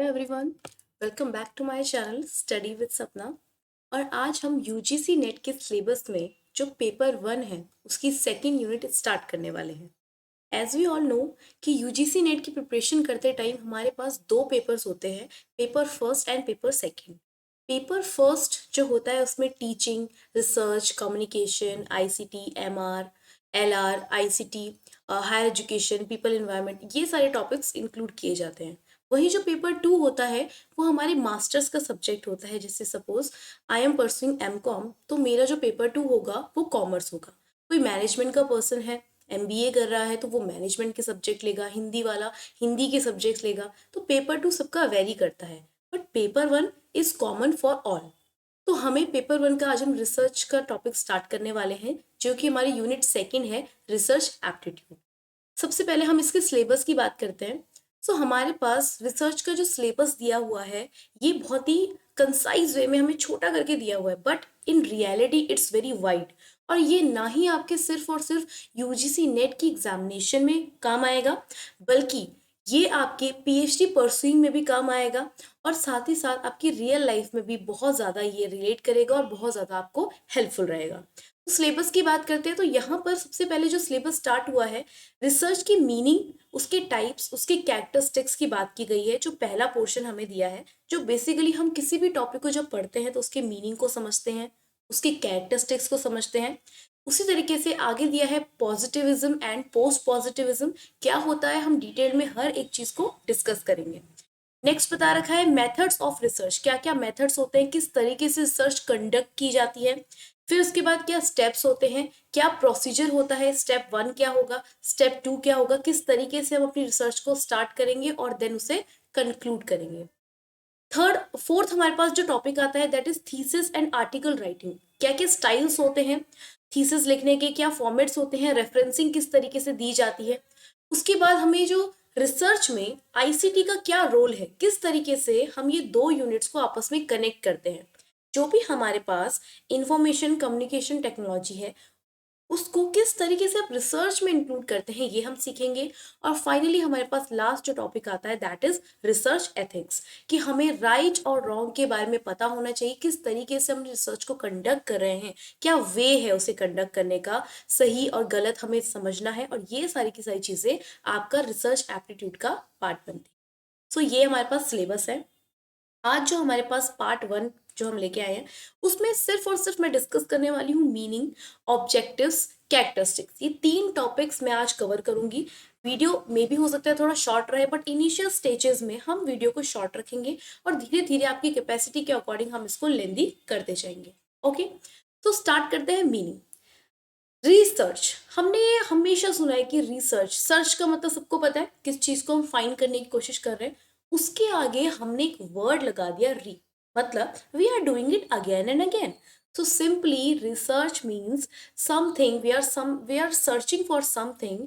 Hello everyone, welcome back to my channel study with Sapna. और आज हम यूजीसी नेट के सिलेबस में जो पेपर 1 है उसकी सेकंड यूनिट स्टार्ट करने वाले हैं। एज वी ऑल नो कि यूजीसी नेट की प्रिपरेशन करते टाइम हमारे पास दो पेपर्स होते हैं, paper first and paper second. Paper first जो होता है उसमें teaching, research, communication, ICT, MR, LR, ICT, higher education, people environment, ये सारे टॉपिक्स इंक्लूड किए जाते हैं। वही जो पेपर 2 होता है वो हमारे मास्टर्स का सब्जेक्ट होता है। जैसे suppose I am pursuing MCom, तो मेरा जो पेपर 2 होगा वो कॉमर्स होगा। कोई मैनेजमेंट का पर्सन है, एमबीए कर रहा है, तो वो मैनेजमेंट के सब्जेक्ट लेगा, हिंदी वाला हिंदी के सब्जेक्ट्स लेगा। तो पेपर 2 सबका वेरी करता है, but paper 1 is common for all. तो हमें पेपर 1 का आज हम रिसर्च का टॉपिक स्टार्ट करने वाले हैं, जो कि हमारी यूनिट सेकंड है, रिसर्च एप्टीट्यूड। सबसे पहले हम इसके सिलेबस की बात करते हैं। हमारे पास रिसर्च का जो सिलेबस दिया हुआ है ये बहुत ही कंसाइज वे में हमें छोटा करके दिया हुआ है, but in reality it's very wide. और ये ना ही आपके सिर्फ और सिर्फ यूजीसी नेट की एग्जामिनेशन में काम आएगा, बल्कि ये आपके पीएचडी परसुइंग में भी काम आएगा, और साथ ही साथ आपकी रियल लाइफ में भी बहुत ज़्यादा ये रिलेट करेगा और बहुत ज़्यादा आपको हेल्पफुल रहेगा। तो सिलेबस की बात करते हैं, तो यहाँ पर सबसे पहले जो सिलेबस स्टार्ट हुआ है, रिसर्च की मीनिंग, उसके टाइप्स, उसके कैरेक्टरिस्टिक्स की बात की गई है। जो पहला पोर्शन हमें दिया है, जो बेसिकली हम किसी भी टॉपिक को जब पढ़ते हैं तो उसके मीनिंग को समझते हैं, उसके कैरेक्टरिस्टिक्स को समझते हैं। उसी तरीके से आगे दिया है पॉजिटिविज्म एंड पोस्ट पॉजिटिविज्म, क्या होता है हम डिटेल में हर एक चीज को डिस्कस करेंगे। नेक्स्ट बता रखा है मेथड्स ऑफ रिसर्च, क्या क्या मेथड्स होते हैं, किस तरीके से रिसर्च कंडक्ट की जाती है। फिर उसके बाद क्या स्टेप्स होते हैं, क्या प्रोसीजर होता है, स्टेप 1 क्या होगा, स्टेप 2 क्या होगा, किस तरीके से हम अपनी रिसर्च को स्टार्ट करेंगे और देन उसे कंक्लूड करेंगे। फोर्थ हमारे पास जो टॉपिक आता है that is thesis and article writing, क्या क्या स्टाइल्स होते हैं थीसिस लिखने के, क्या फॉर्मेट्स होते हैं, रेफरेंसिंग किस तरीके से दी जाती है। उसके बाद हमें जो रिसर्च में आईसीटी का क्या रोल है, किस तरीके से हम ये दो यूनिट्स को आपस में कनेक्ट करते हैं। जो भी हमारे पास इंफॉर्मेशन कम्युनिकेशन टेक्नोलॉजी है उसको किस तरीके से आप रिसर्च में इंक्लूड करते हैं, ये हम सीखेंगे। और फाइनली हमारे पास लास्ट जो टॉपिक आता है दैट इज रिसर्च एथिक्स, कि हमें राइट और रॉन्ग के बारे में पता होना चाहिए, किस तरीके से हम रिसर्च को कंडक्ट कर रहे हैं, क्या वे है उसे कंडक्ट करने का, सही और गलत हमें समझना है। और ये सारी की सारी चीजें आपका रिसर्च एप्टीट्यूड का पार्ट बनती है। ये हमारे पास सिलेबस है। आज जो हमारे पास पार्ट 1 जो हम लेके आए हैं उसमें सिर्फ और सिर्फ मैं डिस्कस करने वाली हूँ मीनिंग, ऑब्जेक्टिव्स, कैरेक्टरिस्टिक्स, ये 3 टॉपिक्स मैं आज कवर करूंगी। वीडियो में भी हो सकता है थोड़ा शॉर्ट रहे, बट इनिशियल स्टेजेस में हम वीडियो को शॉर्ट रखेंगे और धीरे धीरे आपकी कैपेसिटी के अकॉर्डिंग हम इसको लेंदी करते जाएंगे। ओके, तो स्टार्ट करते हैं मीनिंग। रिसर्च, हमने ये हमेशा सुना है कि रिसर्च, सर्च का मतलब सबको पता है, किस चीज को हम फाइंड करने की कोशिश कर रहे हैं। उसके आगे हमने एक वर्ड लगा दिया री, मतलब we are doing it again and again. So simply research means something we are searching for something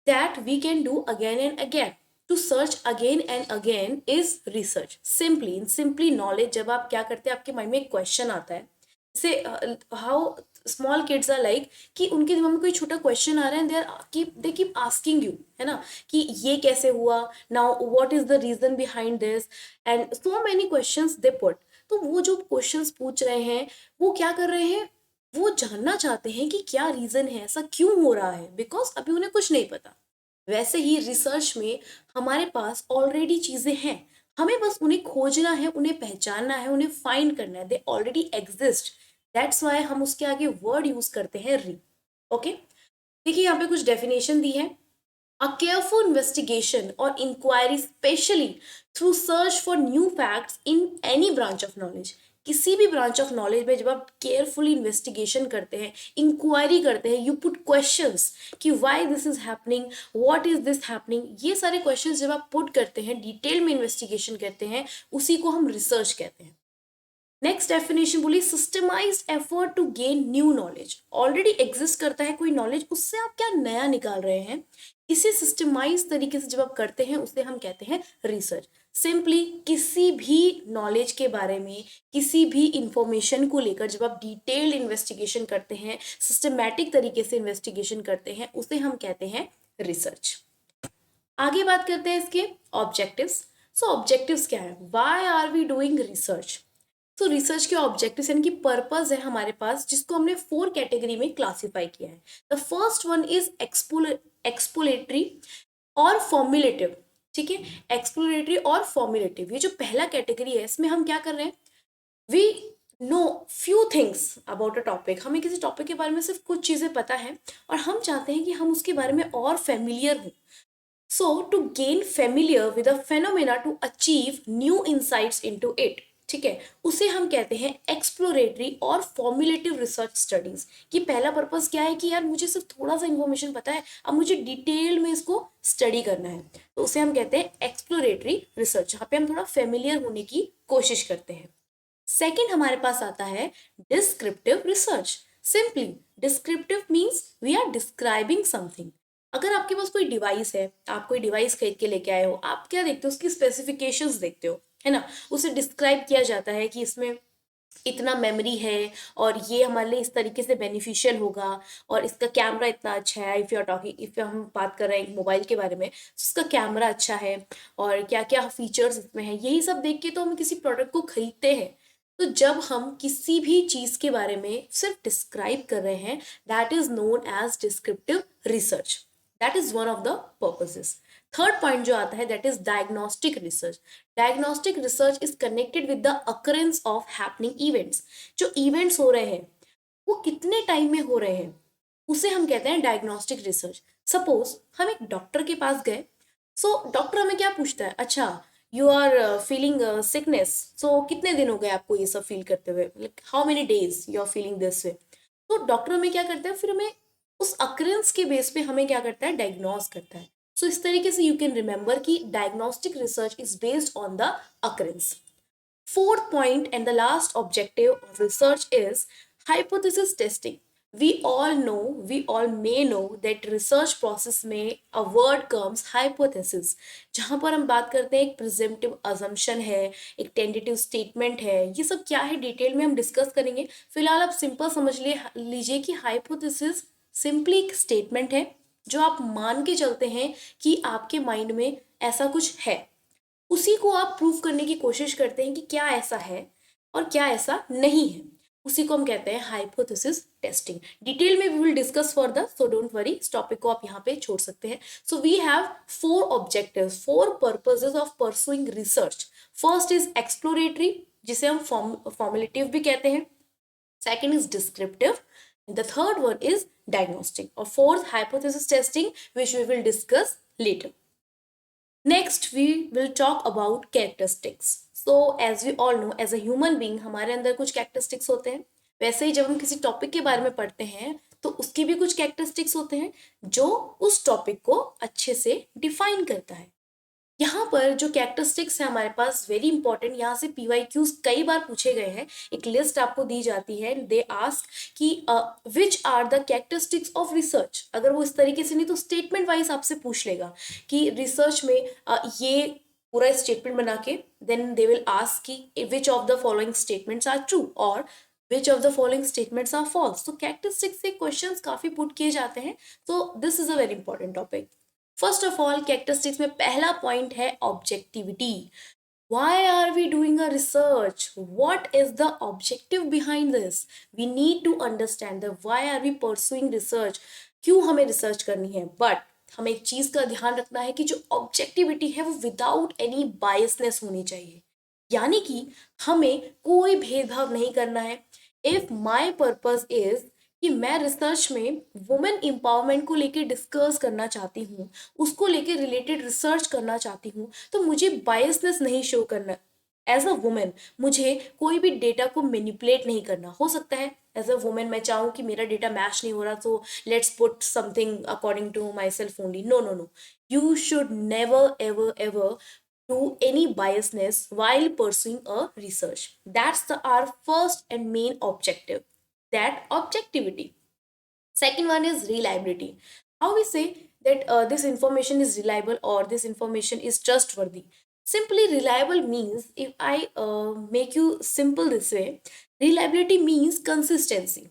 that we can do again and again. To search again and again is research. Simply knowledge, जब आप क्या करते हैं आपके mind में एक question आता है, say how small kids are like, कि उनके दिमाग में कोई छोटा क्वेश्चन आ रहा है, दे कीप आस्किंग यू, है ना, कि ये कैसे हुआ, now what is the reason behind this, and so many questions they put. तो वो जो क्वेश्चंस पूछ रहे हैं वो क्या कर रहे हैं, वो जानना चाहते हैं कि क्या रीजन है, ऐसा क्यों हो रहा है, बिकॉज अभी उन्हें कुछ नहीं पता। वैसे ही रिसर्च में हमारे पास ऑलरेडी चीजें हैं, हमें बस उन्हें खोजना है, उन्हें पहचानना है, उन्हें फाइंड करना है, they already exist. That's why हम उसके आगे वर्ड यूज करते हैं री। ओके, देखिए यहाँ पे कुछ डेफिनेशन दी है। A careful investigation or inquiry, especially through search for new facts in any branch of knowledge. किसी भी ब्रांच ऑफ नॉलेज में जब आप केयरफुली इन्वेस्टिगेशन करते हैं, इंक्वायरी करते हैं, यू पुट क्वेश्चंस कि why this is happening, what is this happening, ये सारे क्वेश्चंस जब आप पुट करते हैं, डिटेल में इन्वेस्टिगेशन करते हैं, उसी को हम रिसर्च कहते हैं। नेक्स्ट डेफिनेशन बोली systematized effort to gain new knowledge, already exist करता है कोई नॉलेज, उससे आप क्या नया निकाल रहे हैं, इसे सिस्टमाइज तरीके से जब आप करते हैं उसे हम कहते हैं रिसर्च। सिंपली किसी भी नॉलेज के बारे में, किसी भी इंफॉर्मेशन को लेकर जब आप डिटेल्ड इन्वेस्टिगेशन करते हैं, सिस्टमैटिक तरीके से इन्वेस्टिगेशन करते हैं, उसे हम कहते हैं रिसर्च। आगे बात करते हैं इसके ऑब्जेक्टिव्स। सो ऑब्जेक्टिव्स क्या है, why are we doing research. तो रिसर्च के ऑब्जेक्टिव्स यानी कि पर्पस है हमारे पास, जिसको हमने 4 कैटेगरी में क्लासीफाई किया है। The first one is exploratory और फॉर्मुलेटिव। ठीक है, एक्सप्लोरेटरी और फॉर्मुलेटिव, ये जो पहला कैटेगरी है इसमें हम क्या कर रहे हैं, we know few things about a topic, हमें किसी टॉपिक के बारे में सिर्फ कुछ चीज़ें पता है और हम चाहते हैं कि हम उसके बारे में और फेमिलियर हों। So, to gain familiar with a phenomena to achieve new insights into it, ठीक है, उसे हम कहते हैं एक्सप्लोरेटरी और फॉर्मुलेटिव रिसर्च स्टडीज। कि पहला पर्पस क्या है कि यार मुझे सिर्फ थोड़ा सा इंफॉर्मेशन पता है, अब मुझे डिटेल में इसको स्टडी करना है, तो उसे हम कहते हैं एक्सप्लोरेटरी रिसर्च, जहाँ पे हम थोड़ा फेमिलियर होने की कोशिश करते हैं। सेकेंड हमारे पास आता है descriptive research. Simply descriptive means we are describing something. अगर आपके पास कोई डिवाइस है, आप कोई डिवाइस खरीद के लेके आए हो, आप क्या देखते हो, उसकी स्पेसिफिकेशंस देखते हो, है ना, उसे डिस्क्राइब किया जाता है कि इसमें इतना मेमोरी है और ये हमारे लिए इस तरीके से बेनिफिशियल होगा और इसका कैमरा इतना अच्छा है। If you are talking, if हम बात कर रहे हैं मोबाइल के बारे में, तो उसका कैमरा अच्छा है और क्या क्या फीचर्स इसमें है, यही सब देख के तो हम किसी प्रोडक्ट को खरीदते हैं। तो जब हम किसी भी चीज़ के बारे में सिर्फ डिस्क्राइब कर रहे हैं, that is known as descriptive research. That is one of the purposes. Third point जो आता है that is diagnostic research. Diagnostic research is connected with the occurrence of happening events. जो इवेंट्स हो रहे हैं वो कितने टाइम में हो रहे हैं, उसे हम कहते हैं डायग्नोस्टिक रिसर्च। सपोज हम एक डॉक्टर के पास गए, सो डॉक्टर हमें क्या पूछता है, अच्छा यू आर फीलिंग सिकनेस, सो कितने दिन हो गए आपको ये सब फील करते हुए, like how many days you are feeling this way. तो डॉक्टर हमें क्या करता है, फिर हमें उस अकरेंस के बेस पे हमें क्या करता है, डायग्नोस करता है। सो इस तरीके से यू कैन रिमेंबर कि diagnostic research is based on the occurrence. Fourth point and the last objective of research is hypothesis testing. We all may know that research process में a word comes hypothesis, जहाँ पर हम बात करते हैं एक presumptive assumption है, एक tentative statement है, ये सब क्या है डिटेल में हम डिस्कस करेंगे। फिलहाल आप सिंपल समझ लीजिए कि hypothesis सिंपली एक स्टेटमेंट है जो आप मान के चलते हैं कि आपके माइंड में ऐसा कुछ है, उसी को आप प्रूव करने की कोशिश करते हैं कि क्या ऐसा है और क्या ऐसा नहीं है, उसी को हम कहते हैं हाइपोथेसिस टेस्टिंग। डिटेल में we will discuss further, so don't worry, इस टॉपिक को आप यहाँ पे छोड़ सकते हैं। So we have 4 objectives, 4 purposes of pursuing research. First is exploratory, जिसे हम फॉर्मुलेटिव भी कहते हैं। Second is descriptive, the third one is diagnostic, or fourth hypothesis testing, which we will discuss later. Next we will talk about characteristics. So as we all know, as a human being हमारे अंदर कुछ characteristics होते हैं। वैसे ही जब हम किसी topic के बारे में पढ़ते हैं तो उसकी भी कुछ characteristics होते हैं जो उस टॉपिक को अच्छे से डिफाइन करता है। यहाँ पर जो कैरेक्टरिस्टिक्स है हमारे पास वेरी इंपॉर्टेंट, यहाँ से PYQs कई बार पूछे गए हैं। एक लिस्ट आपको दी जाती है, दे आस्क कि which are the characteristics of research. अगर वो इस तरीके से नहीं तो स्टेटमेंट वाइज आपसे पूछ लेगा कि रिसर्च में ये पूरा स्टेटमेंट बना के देन दे विल आस्क कि which of the following statements are true और which of the following statements are false. तो कैरेक्टरिस्टिक्स से क्वेश्चंस काफी पुट किए जाते हैं, तो this is a very important topic. First of all characteristics में पहला पॉइंट है objectivity. Why are we doing a research? What is the objective behind this? We need to understand that why are we pursuing research? क्यों हमें research करनी है, but हमें एक चीज का ध्यान रखना है कि जो ऑब्जेक्टिविटी है वो विदाउट एनी बायसनेस होनी चाहिए, यानी कि हमें कोई भेदभाव नहीं करना है। इफ माई पर्पज इज कि मैं रिसर्च में वुमेन एम्पावरमेंट को लेके डिस्कस करना चाहती हूँ, उसको लेके रिलेटेड रिसर्च करना चाहती हूँ, तो मुझे बायसनेस नहीं शो करना। एज अ वुमेन मुझे कोई भी डेटा को मैनिपुलेट नहीं करना। हो सकता है एज अ वुमेन मैं चाहूँ कि मेरा डेटा मैच नहीं हो रहा, तो let's put something according to myself only. No no no, you should never ever ever do any biasness while pursuing a research. That's our first and main objective, that objectivity. Second one is reliability. How we say that this information is reliable or this information is trustworthy. Simply reliable means, if I make you simple this way, reliability means consistency.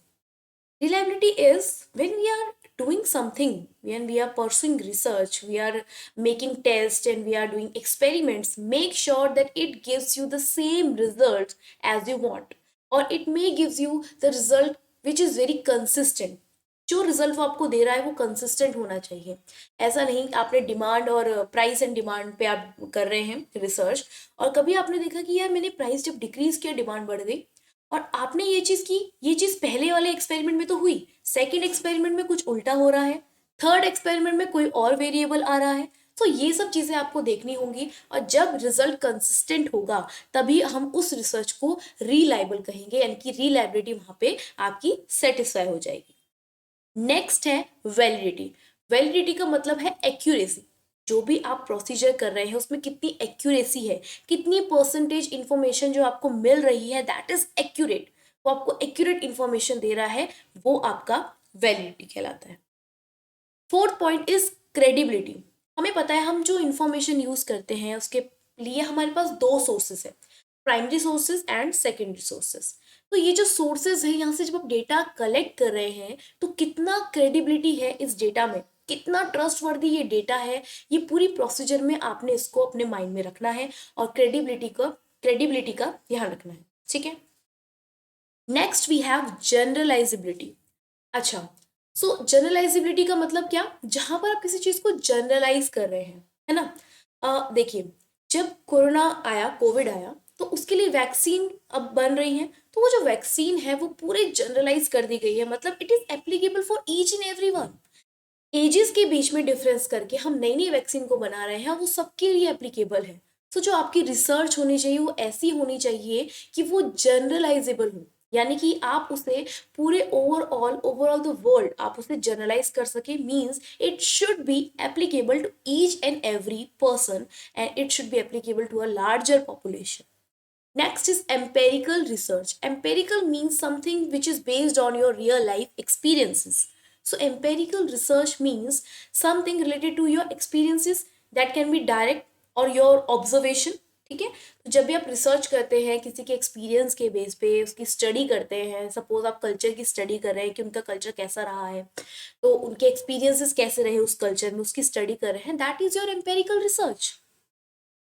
Reliability is when we are doing something, when we are pursuing research, we are making tests and we are doing experiments, make sure that it gives you the same result as you want, or it may gives you the result which is very consistent. जो result वो आपको दे रहा है वो consistent होना चाहिए। ऐसा नहीं आपने डिमांड और प्राइस एंड डिमांड पे आप कर रहे हैं रिसर्च, और कभी आपने देखा कि यार मैंने प्राइस जब डिक्रीज किया डिमांड बढ़ गई, और आपने ये चीज की, ये चीज पहले वाले एक्सपेरिमेंट में तो हुई, सेकेंड एक्सपेरिमेंट में कुछ उल्टा हो रहा है, थर्ड एक्सपेरिमेंट में कोई और वेरिएबल आ रहा है। तो ये सब चीजें आपको देखनी होंगी, और जब रिजल्ट कंसिस्टेंट होगा तभी हम उस रिसर्च को रिलायबल कहेंगे, यानी कि रिलायबिलिटी वहां पे आपकी सेटिस्फाई हो जाएगी। नेक्स्ट है वैलिडिटी। वैलिडिटी का मतलब है एक्यूरेसी। जो भी आप प्रोसीजर कर रहे हैं उसमें कितनी एक्यूरेसी है, कितनी परसेंटेज इंफॉर्मेशन जो आपको मिल रही है दैट इज एक्यूरेट, वो आपको एक्यूरेट इंफॉर्मेशन दे रहा है, वो आपका वैलिडिटी कहलाता है। Fourth point is credibility. हमें पता है हम जो इंफॉर्मेशन यूज करते हैं उसके लिए हमारे पास दो सोर्सेस है, primary sources and secondary sources. तो ये जो सोर्सेज है, यहाँ से जब आप डेटा कलेक्ट कर रहे हैं तो कितना क्रेडिबिलिटी है इस डेटा में, कितना ट्रस्टवर्दी ये डेटा है, ये पूरी प्रोसीजर में आपने इसको अपने माइंड में रखना है और क्रेडिबिलिटी का ध्यान रखना है। ठीक है। Next we have generalizability. अच्छा, सो जनरलाइजेबिलिटी का मतलब क्या, जहां पर आप किसी चीज को जनरलाइज कर रहे हैं, है ना। देखिए जब कोरोना आया, कोविड आया, तो उसके लिए वैक्सीन अब बन रही है, तो वो जो वैक्सीन है वो पूरे जनरलाइज कर दी गई है, मतलब it is applicable for each and every one. Ages के बीच में डिफरेंस करके हम नई नई वैक्सीन को बना रहे हैं, वो सबके लिए एप्लीकेबल है। तो जो आपकी रिसर्च होनी चाहिए वो ऐसी होनी चाहिए कि वो जनरलाइजेबल हो, यानी कि आप उसे पूरे ओवरऑल द वर्ल्ड आप उसे जनरलाइज कर सके। Means it should be applicable to each and every person and it should be applicable to a larger population. Next is empirical research. Empirical means something which is based on your real life experiences. So empirical research means something related to your experiences that can be direct or your observation. ठीक है। तो जब भी आप research करते हैं किसी के एक्सपीरियंस के बेस पे उसकी स्टडी करते हैं, सपोज आप कल्चर की स्टडी कर रहे हैं कि उनका कल्चर कैसा रहा है, तो उनके एक्सपीरियंसेस कैसे रहे उस कल्चर में, उसकी स्टडी कर रहे हैं, that is your empirical research.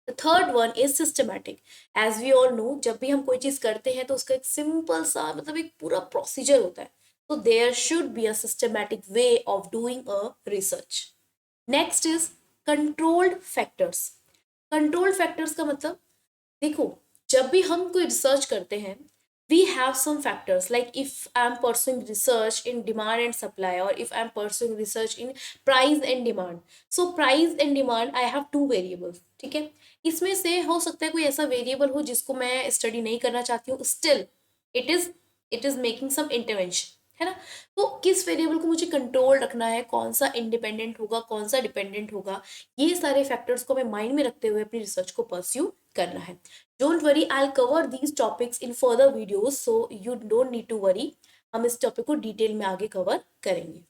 The third one is systematic. As we all know, जब भी हम कोई चीज करते हैं तो उसका एक सिंपल सा मतलब एक पूरा प्रोसीजर होता है, तो there should be a systematic way of doing a research. Next is controlled factors. Controlled factors का मतलब, देखो जब भी हम कोई रिसर्च करते हैं we have some factors, like if I'm pursuing research in demand and supply, or if I'm pursuing research in price and demand. So price and demand I have two variables. ठीक है। इसमें से हो सकता है कोई ऐसा वेरिएबल हो जिसको मैं स्टडी नहीं करना चाहती हूँ, still it is making some intervention, है ना। तो किस वेरिएबल को मुझे कंट्रोल रखना है, कौन सा इंडिपेंडेंट होगा, कौन सा डिपेंडेंट होगा, ये सारे फैक्टर्स को मैं माइंड में रखते हुए अपनी रिसर्च को परस्यू करना है। Don't worry, I will cover these topics in further videos, so you don't need to worry, हम इस टॉपिक को डिटेल में आगे कवर करेंगे।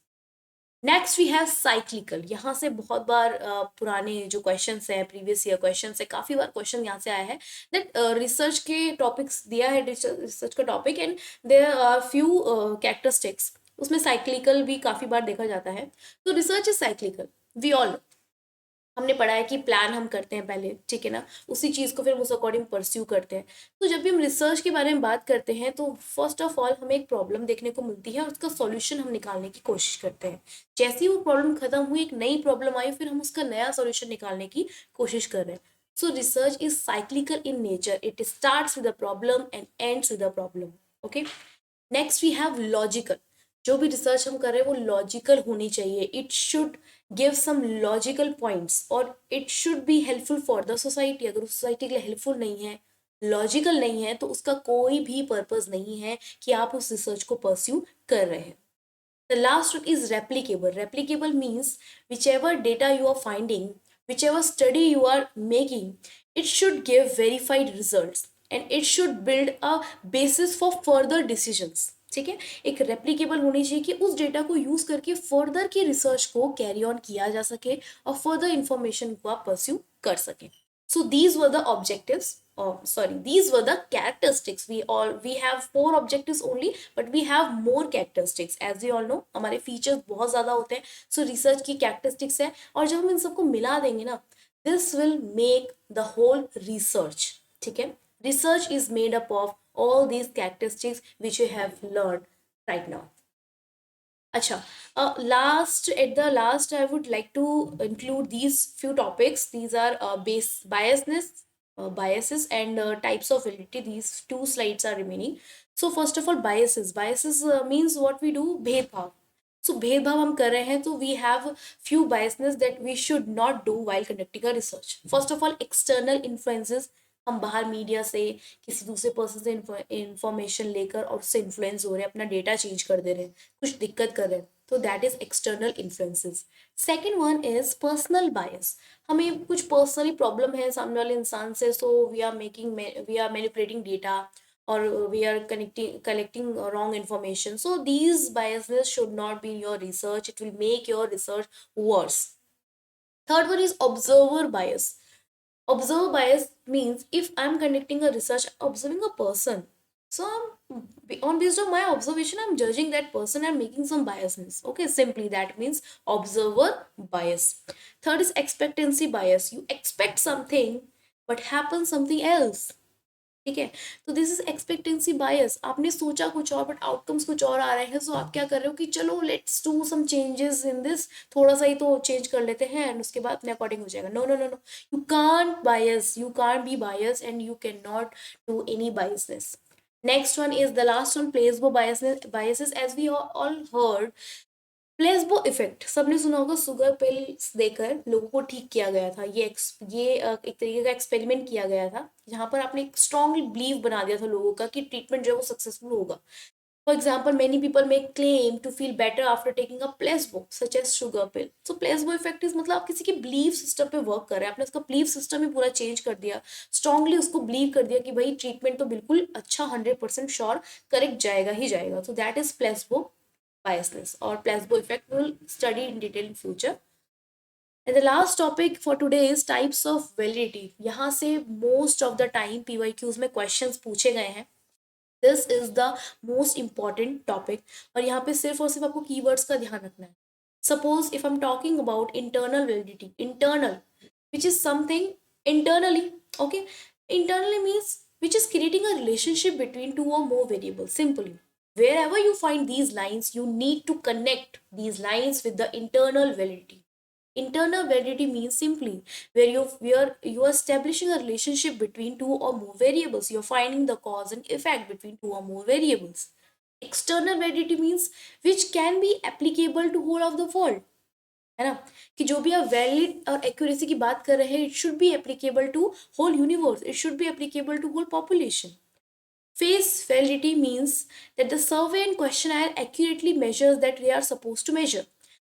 Next we have cyclical. यहाँ से बहुत बार पुराने जो क्वेश्चंस हैं, प्रीवियस ईयर क्वेश्चंस है, काफी बार क्वेश्चन यहाँ से आया है दैट रिसर्च के टॉपिक्स दिया है, रिसर्च का topic, and there are few characteristics, उसमें साइक्लिकल भी काफी बार देखा जाता है। तो research is cyclical, we all हमने पढ़ा है कि प्लान हम करते हैं पहले, ठीक है ना, उसी चीज़ को फिर हम उस अकॉर्डिंग परस्यू करते हैं। तो जब भी हम रिसर्च के बारे में बात करते हैं तो फर्स्ट ऑफ ऑल हमें एक प्रॉब्लम देखने को मिलती है और उसका सॉल्यूशन हम निकालने की कोशिश करते हैं। जैसे ही वो प्रॉब्लम खत्म हुई, एक नई प्रॉब्लम आई, फिर हम उसका नया सॉल्यूशन निकालने की कोशिश कर रहे हैं। So research is cyclical in nature, it starts with a problem and ends with a problem. Okay. Next we have logical. जो भी रिसर्च हम कर रहे हैं वो लॉजिकल होनी चाहिए, it should give some logical points, और it should be helpful for the society. अगर उस सोसाइटी के लिए हेल्पफुल नहीं है, लॉजिकल नहीं है, तो उसका कोई भी पर्पस नहीं है कि आप उस रिसर्च को परस्यू कर रहे हैं। The last one is replicable. Replicable means whichever data you are finding, whichever study you are making, it should give verified results and it should build a basis for further decisions. ठीक है। एक replicable होनी चाहिए कि उस data को use करके further की रिसर्च को कैरी ऑन किया जा सके और फर्दर इंफॉर्मेशन को आप परस्यू कर सकें। So these were the objectives these were the characteristics. We have 4 objectives only, but we have more characteristics. as we all know, हमारे features बहुत ज़्यादा होते हैं, so research की characteristics है, और जब हम इन सबको मिला देंगे ना, this will make the whole research. ठीक है, research is made up of all these characteristics which you have learned right now. अच्छा, last at the last I would like to include these few topics. These are base biasness, biases and types of validity. These 2 slides are remaining. So first of all, biases means what we do, भेदभाव. So भेदभाव हम कर रहे हैं, तो we have few biases that we should not do while conducting a research. First of all, external influences. हम बाहर media से, किसी दूसरे पर्सन से इंफॉर्मेशन लेकर और उससे इन्फ्लुएंस हो रहे हैं, अपना डेटा चेंज कर दे रहे हैं, कुछ दिक्कत कर रहे हैं, तो that is external influences. Second one is personal bias. हमें कुछ पर्सनली प्रॉब्लम है सामने वाले इंसान से, so we are manipulating data, or we are collecting wrong information. So these biases should not be in your research. It will make your research worse. Third one is observer bias. Observer bias means if I'm conducting a research, observing a person, so on based on my observation, I'm judging that person and making some biasness. Okay, simply that means observer bias. Third is expectancy bias. You expect something but happens something else. ठीक है, तो this is expectancy बायस. आपने सोचा कुछ और but outcomes कुछ और आ रहे हैं, सो आप क्या कर रहे हो कि चलो let's do some changes in this, थोड़ा सा ही तो चेंज कर लेते हैं एंड उसके बाद अपने अकॉर्डिंग हो जाएगा. No no no no, you can't bias, you can't be bias and you can not do any biasness. Next one is the last one, placebo biases. As we all heard, placebo effect सबने सुना होगा. Sugar pills देकर लोगों को ठीक किया गया था. ये एक तरीके का एक्सपेरिमेंट किया गया था, जहाँ पर आपने एक स्ट्रॉन्गली बिलीव बना दिया था लोगों का कि ट्रीटमेंट जो है वो सक्सेसफुल होगा. For example, many people may claim to feel better after taking a placebo such as sugar pill. So placebo effect is मतलब आप किसी के बिलीव सिस्टम पे वर्क कर रहे हैं, आपने उसका बिलीव सिस्टम ही पूरा चेंज कर दिया, स्ट्रांगली उसको बिलीव कर दिया कि भाई ट्रीटमेंट तो बिल्कुल अच्छा 100% श्योर करेक्ट जाएगा ही जाएगा. So that is placebo biasness or placebo effect. We will study in detail in future. And the last topic for today is types of validity. यहाँ से most of the time PYQs में questions पूछे गए हैं. This is the most important topic. और यहाँ पे सिर्फ और सिर्फ आपको keywords का ध्यान रखना है. Suppose if I'm talking about internal validity, internal, which is something internally, okay? Internally means which is creating a relationship between two or more variables. Simply, wherever you find these lines, you need to connect these lines with the internal validity. Internal validity means simply where you are establishing a relationship between two or more variables. You're finding the cause and effect between two or more variables. External validity means which can be applicable to whole of the world. है ना, कि जो भी आप valid और accuracy की बात कर रहे हैं, it should be applicable to whole universe, it should be applicable to whole population. Face validity means that the survey and questionnaire accurately measures that we are supposed to measure.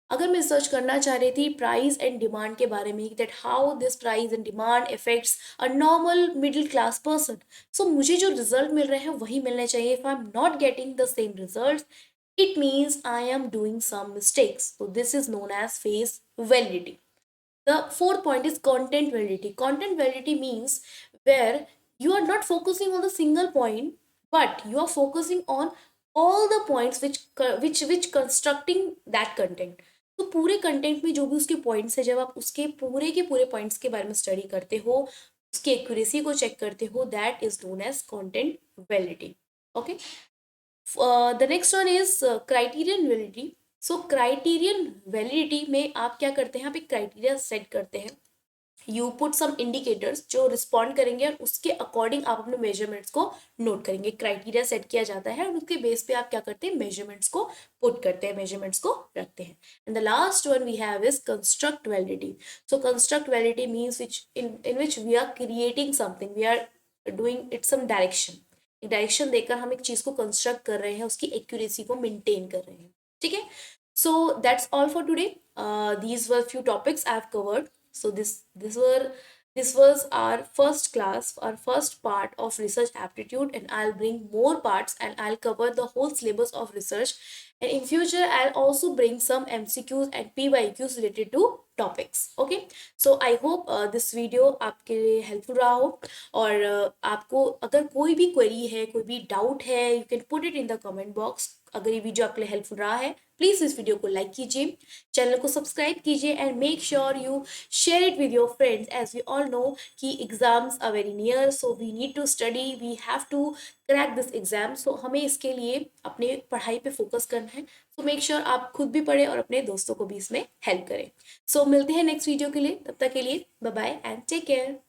अगर मैं search करना चाह रही थी price and demand के बारे में, that how this price and demand effects a normal middle class person, so मुझे जो रिजल्ट मिल रहे हैं वही मिलने चाहिए. If I am not getting the same result, it means I am doing some mistakes. So this is known as face validity. The fourth point is content validity. Content validity means where you are not focusing on the single point, but you are focusing on all the points which constructing that content. तो पूरे content में जो भी उसके points है, जब आप उसके पूरे के पूरे पॉइंट्स के बारे में स्टडी करते हो, उसकी एक्यूरेसी को चेक करते हो, that is known as content validity. Okay, the next one is criterion validity. So criterion validity में आप क्या करते हैं, आप एक क्राइटेरिया सेट करते हैं. यू पुट सम इंडिकेटर्स जो रिस्पॉन्ड करेंगे और उसके अकॉर्डिंग आप अपने मेजरमेंट्स को नोट करेंगे. क्राइटेरिया सेट किया जाता है और उसके बेस पे आप क्या करते हैं, मेजरमेंट्स को पुट करते हैं, मेजरमेंट्स को रखते हैं. And the last one we have is construct validity. So construct validity means which in which we are creating something, we are doing it some direction. एक डायरेक्शन देकर हम एक चीज को कंस्ट्रक्ट कर रहे हैं, उसकी एक्यूरेसी को मेंटेन कर रहे हैं. ठीक है, so that's all for today. These were few topics I have covered. So this was our first class, our first part of research aptitude, and I'll bring more parts and I'll cover the whole syllabus of research. And in future, I'll also bring some MCQs and PYQs related to topics. Okay, so I hope this video आपके लिए helpful रहा हो। और आपको अगर कोई भी query है, कोई भी डाउट है, you can put it in the comment box. अगर ये वीडियो आपके लिए हेल्पफुल रहा है, प्लीज इस वीडियो को लाइक कीजिए, चैनल को सब्सक्राइब कीजिए and make sure you share it with your friends. As we all know कि exams are very near, so we need to study, we have to crack this exam. So हमें इसके लिए अपने पढ़ाई पे focus करना है। सो मेक श्योर आप खुद भी पढ़ें और अपने दोस्तों को भी इसमें हेल्प करें। सो मिलते हैं नेक्स्ट वीडियो के लिए, तब तक के लिए bye bye and take care.